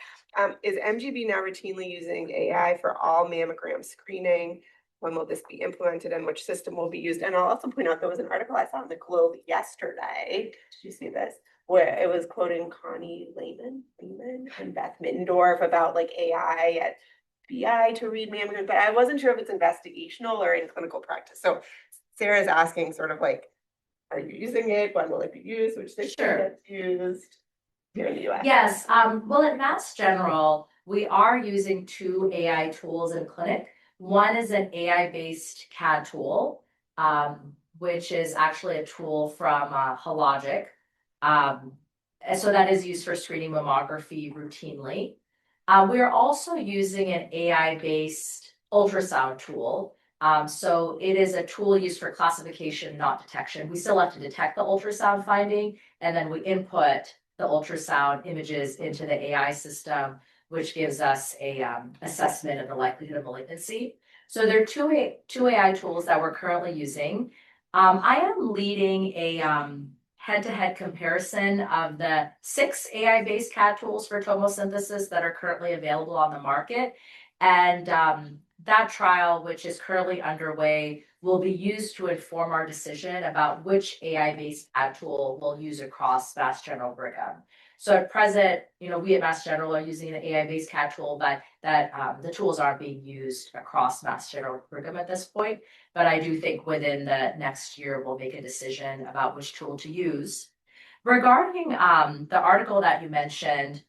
Is MGB now routinely using AI for all mammogram screening? When will this be implemented and which system will be used? And I'll also point out there was an article I saw in the Globe yesterday. Did you see this? Where it was quoting Connie Lehman and Beth Middendorf about like AI at BI to read mammograms, but I wasn't sure if it's investigational or in clinical practice. So Sarah's asking sort of like, are you using it? When will it be used? Which system gets used here in the US? Yes, well, at Mass General, we are using 2 AI tools in clinic. One is an AI-based CAD tool, which is actually a tool from Hologic. And so that is used for screening mammography routinely. We are also using an AI-based ultrasound tool. So it is a tool used for classification, not detection. We still have to detect the ultrasound finding, and then we input the ultrasound images into the AI system, which gives us a assessment of the likelihood of malignancy. So there are two AI tools that we're currently using. I am leading a head-to-head comparison of the 6 AI-based CAD tools for tomosynthesis that are currently available on the market. And that trial, which is currently underway, will be used to inform our decision about which AI-based CAD tool we'll use across Mass General Brigham. So at present, we at Mass General are using an AI-based CAD tool, but that the tools aren't being used across Mass General Brigham at this point. But I do think within the next year, we'll make a decision about which tool to use. Regarding the article that you mentioned,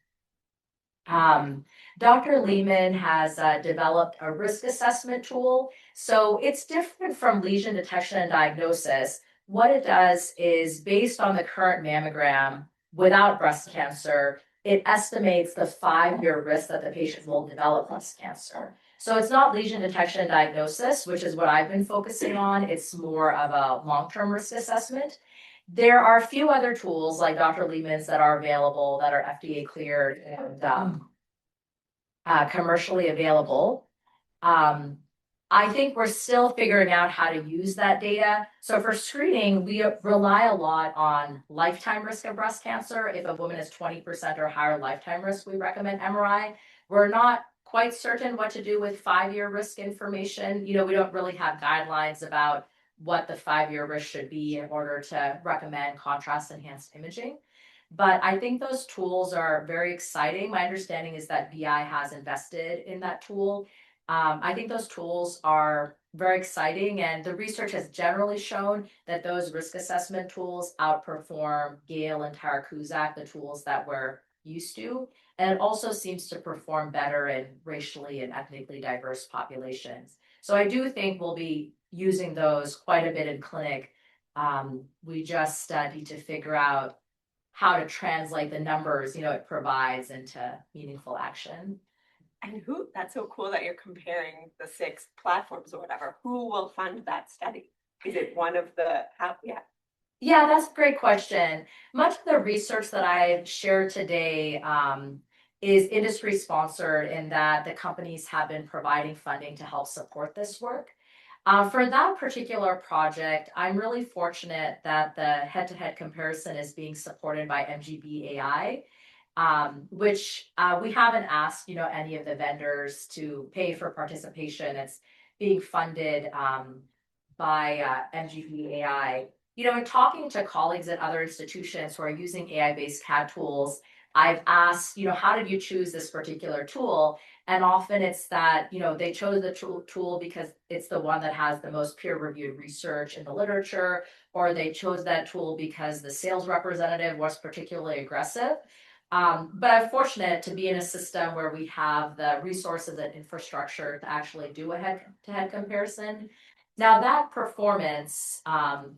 Dr. Lehman has developed a risk assessment tool. So it's different from lesion detection and diagnosis. What it does is, based on the current mammogram without breast cancer, it estimates the 5-year risk that the patient will develop breast cancer. So it's not lesion detection and diagnosis, which is what I've been focusing on. It's more of a long-term risk assessment. There are a few other tools like Dr. Lehman's that are available that are FDA cleared and commercially available. I think we're still figuring out how to use that data. So for screening, we rely a lot on lifetime risk of breast cancer. If a woman is 20% or higher lifetime risk, we recommend MRI. We're not quite certain what to do with 5-year risk information. We don't really have guidelines about what the 5-year risk should be in order to recommend contrast enhanced imaging. But I think those tools are very exciting. My understanding is that BI has invested in that tool. I think those tools are very exciting, and the research has generally shown that those risk assessment tools outperform Gale and Tara-Kuzak, the tools that we're used to. And it also seems to perform better in racially and ethnically diverse populations. So I do think we'll be using those quite a bit in clinic. We just need to figure out how to translate the numbers, it provides into meaningful action. And that's so cool that you're comparing the 6 platforms or whatever. Who will fund that study? Is it one of the, Yeah, that's a great question. Much of the research that I've shared today is industry sponsored in that the companies have been providing funding to help support this work. For that particular project, I'm really fortunate that the head-to-head comparison is being supported by MGB AI, which we haven't asked, any of the vendors to pay for participation. It's being funded by MGB AI. In talking to colleagues at other institutions who are using AI-based CAD tools, I've asked, how did you choose this particular tool? And often it's that, they chose the tool because it's the one that has the most peer-reviewed research in the literature, or they chose that tool because the sales representative was particularly aggressive. But I'm fortunate to be in a system where we have the resources and infrastructure to actually do a head-to-head comparison. Now, that performance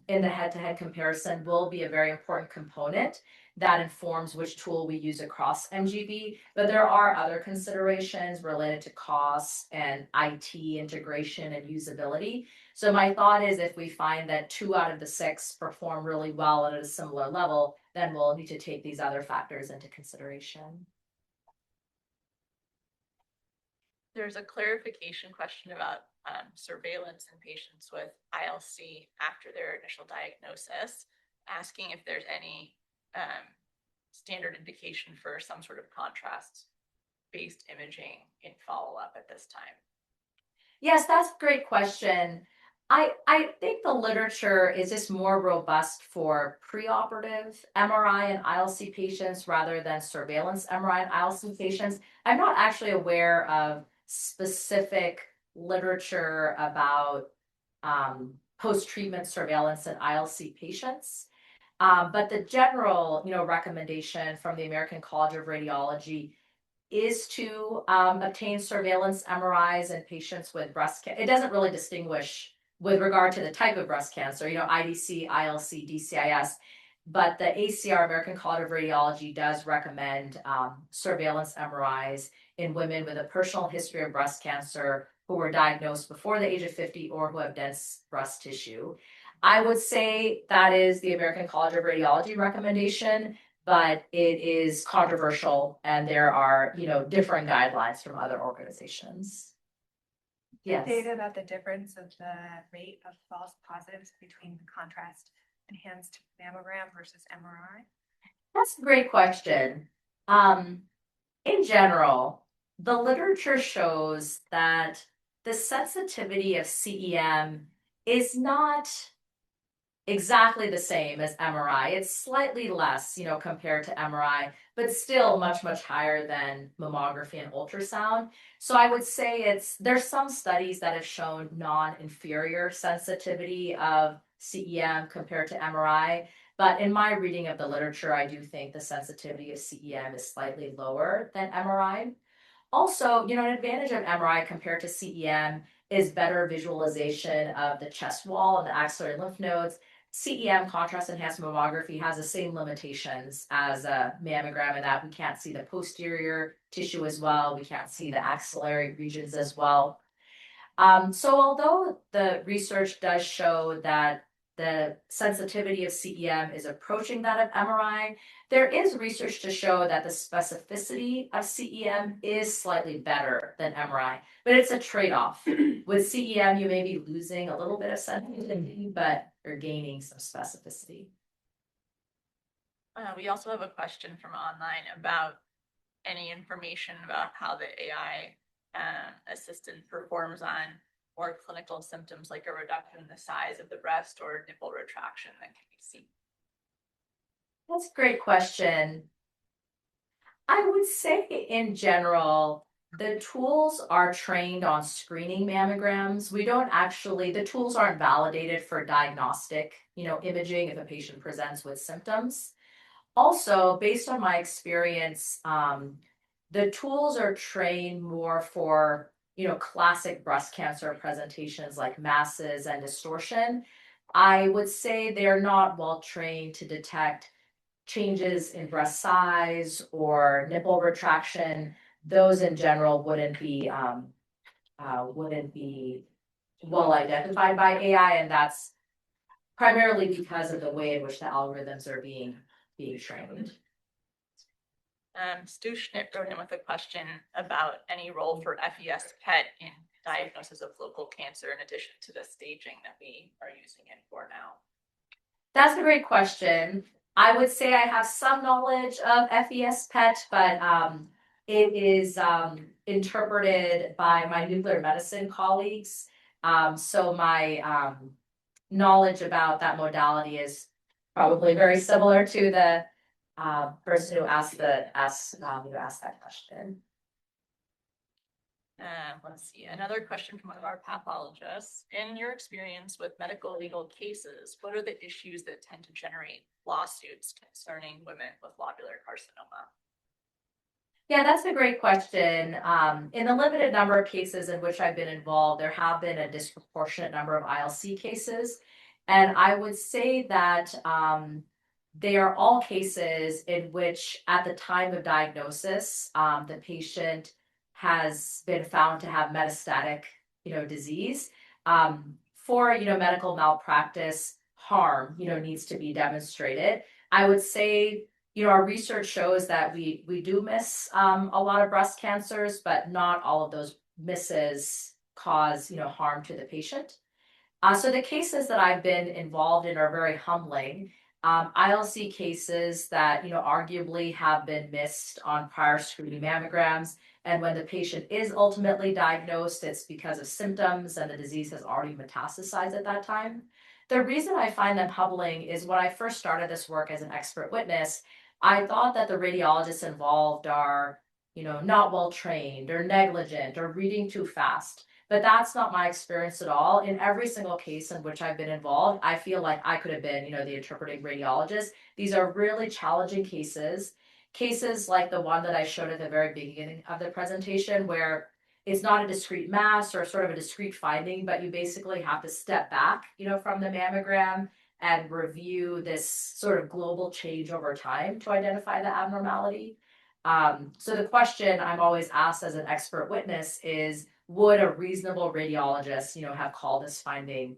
in the head-to-head comparison will be a very important component that informs which tool we use across MGB, but there are other considerations related to costs and IT integration and usability. So my thought is if we find that 2 out of the 6 perform really well at a similar level, then we'll need to take these other factors into consideration. There's a clarification question about surveillance in patients with ILC after their initial diagnosis, asking if there's any standard indication for some sort of contrast-based imaging in follow-up at this time. Yes, that's a great question. I think the literature is just more robust for preoperative MRI and ILC patients rather than surveillance MRI and ILC patients. I'm not actually aware of specific literature about post-treatment surveillance in ILC patients. But the general, recommendation from the American College of Radiology is to obtain surveillance MRIs in patients with breast cancer. It doesn't really distinguish with regard to the type of breast cancer, IDC, ILC, DCIS, but the ACR, American College of Radiology, does recommend surveillance MRIs in women with a personal history of breast cancer who were diagnosed before the age of 50 or who have dense breast tissue. I would say that is the American College of Radiology recommendation, but it is controversial and there are, different guidelines from other organizations. Yes. Data about the difference of the rate of false positives between the contrast enhanced mammogram versus MRI? That's a great question. In general, the literature shows that the sensitivity of CEM is not exactly the same as MRI. It's slightly less, compared to MRI, but still much, much higher than mammography and ultrasound. So I would say there's some studies that have shown non-inferior sensitivity of CEM compared to MRI. But in my reading of the literature, I do think the sensitivity of CEM is slightly lower than MRI. Also, an advantage of MRI compared to CEM is better visualization of the chest wall and the axillary lymph nodes. CEM, contrast enhanced mammography, has the same limitations as a mammogram in that we can't see the posterior tissue as well. We can't see the axillary regions as well. So although the research does show that the sensitivity of CEM is approaching that of MRI, there is research to show that the specificity of CEM is slightly better than MRI, but it's a trade-off. With CEM, you may be losing a little bit of sensitivity, but you're gaining some specificity. We also have a question from online about any information about how the AI assistant performs on more clinical symptoms like a reduction in the size of the breast or nipple retraction that can be seen. That's a great question. I would say in general, the tools are trained on screening mammograms. The tools aren't validated for diagnostic, imaging if a patient presents with symptoms. Also, based on my experience, the tools are trained more for, classic breast cancer presentations like masses and distortion. I would say they're not well trained to detect changes in breast size or nipple retraction. Those in general wouldn't be well identified by AI, and that's primarily because of the way in which the algorithms are being trained. Stu Schnitt wrote in with a question about any role for FES PET in diagnosis of local cancer in addition to the staging that we are using it for now. That's a great question. I would say I have some knowledge of FES PET, but it is interpreted by my nuclear medicine colleagues. So my knowledge about that modality is probably very similar to the person who asked that question. Let's see, another question from one of our pathologists. In your experience with medical legal cases, what are the issues that tend to generate lawsuits concerning women with lobular carcinoma? Yeah, that's a great question. In the limited number of cases in which I've been involved, there have been a disproportionate number of ILC cases. And I would say that they are all cases in which at the time of diagnosis, the patient has been found to have metastatic, disease. For, medical malpractice, harm, needs to be demonstrated. I would say, our research shows that we do miss a lot of breast cancers, but not all of those misses cause, harm to the patient. So the cases that I've been involved in are very humbling. ILC cases that, arguably have been missed on prior screening mammograms. And when the patient is ultimately diagnosed, it's because of symptoms and the disease has already metastasized at that time. The reason I find them humbling is when I first started this work as an expert witness, I thought that the radiologists involved are, not well trained or negligent or reading too fast. But that's not my experience at all. In every single case in which I've been involved, I feel like I could have been, the interpreting radiologist. These are really challenging cases. Cases like the one that I showed at the very beginning of the presentation, where it's not a discrete mass or sort of a discrete finding, but you basically have to step back, from the mammogram and review this sort of global change over time to identify the abnormality. So the question I'm always asked as an expert witness is, would a reasonable radiologist, have called this finding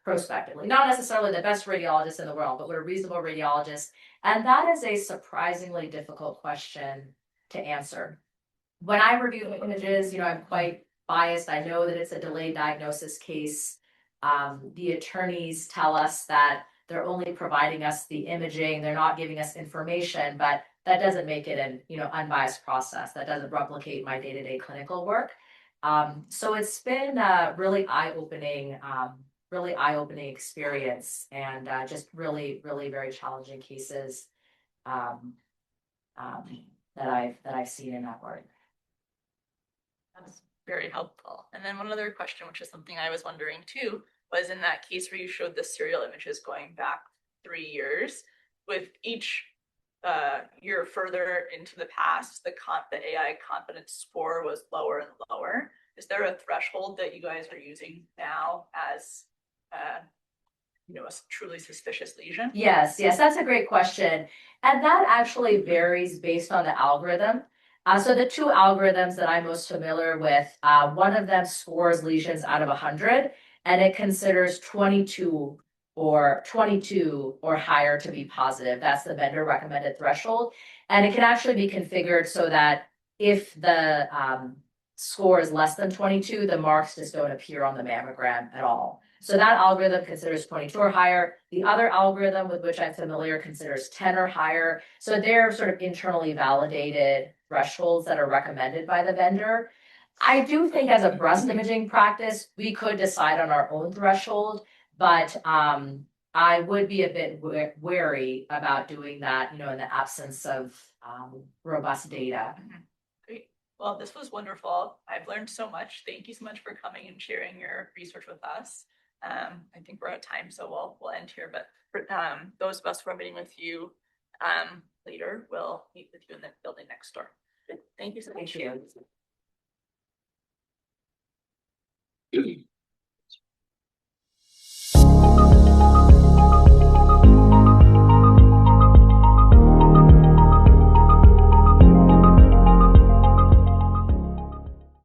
prospectively? Not necessarily the best radiologist in the world, but would a reasonable radiologist? And that is a surprisingly difficult question to answer. When I review the images, I'm quite biased. I know that it's a delayed diagnosis case. The attorneys tell us that they're only providing us the imaging, they're not giving us information, but that doesn't make it an unbiased process. That doesn't replicate my day-to-day clinical work. So it's been a really eye-opening experience, and just really, really very challenging cases that I've seen in that work. That's very helpful. And then one other question, which is something I was wondering too, was in that case where you showed the serial images going back 3 years, with each year further into the past, the AI confidence score was lower and lower. Is there a threshold that you guys are using now as a truly suspicious lesion? Yes, that's a great question. And that actually varies based on the algorithm. So the two algorithms that I'm most familiar with, one of them scores lesions out of 100, and it considers 22 or higher to be positive. That's the vendor recommended threshold. And it can actually be configured so that if the score is less than 22, the marks just don't appear on the mammogram at all. So that algorithm considers 22 or higher. The other algorithm with which I'm familiar considers 10 or higher. So they're sort of internally validated thresholds that are recommended by the vendor. I do think as a breast imaging practice, we could decide on our own threshold, but I would be a bit wary about doing that, in the absence of robust data. Great. Well, this was wonderful. I've learned so much. Thank you so much for coming and sharing your research with us. I think we're out of time, so we'll end here. But for those of us who are meeting with you later, we'll meet with you in the building next door. Thank you so much. Thank you.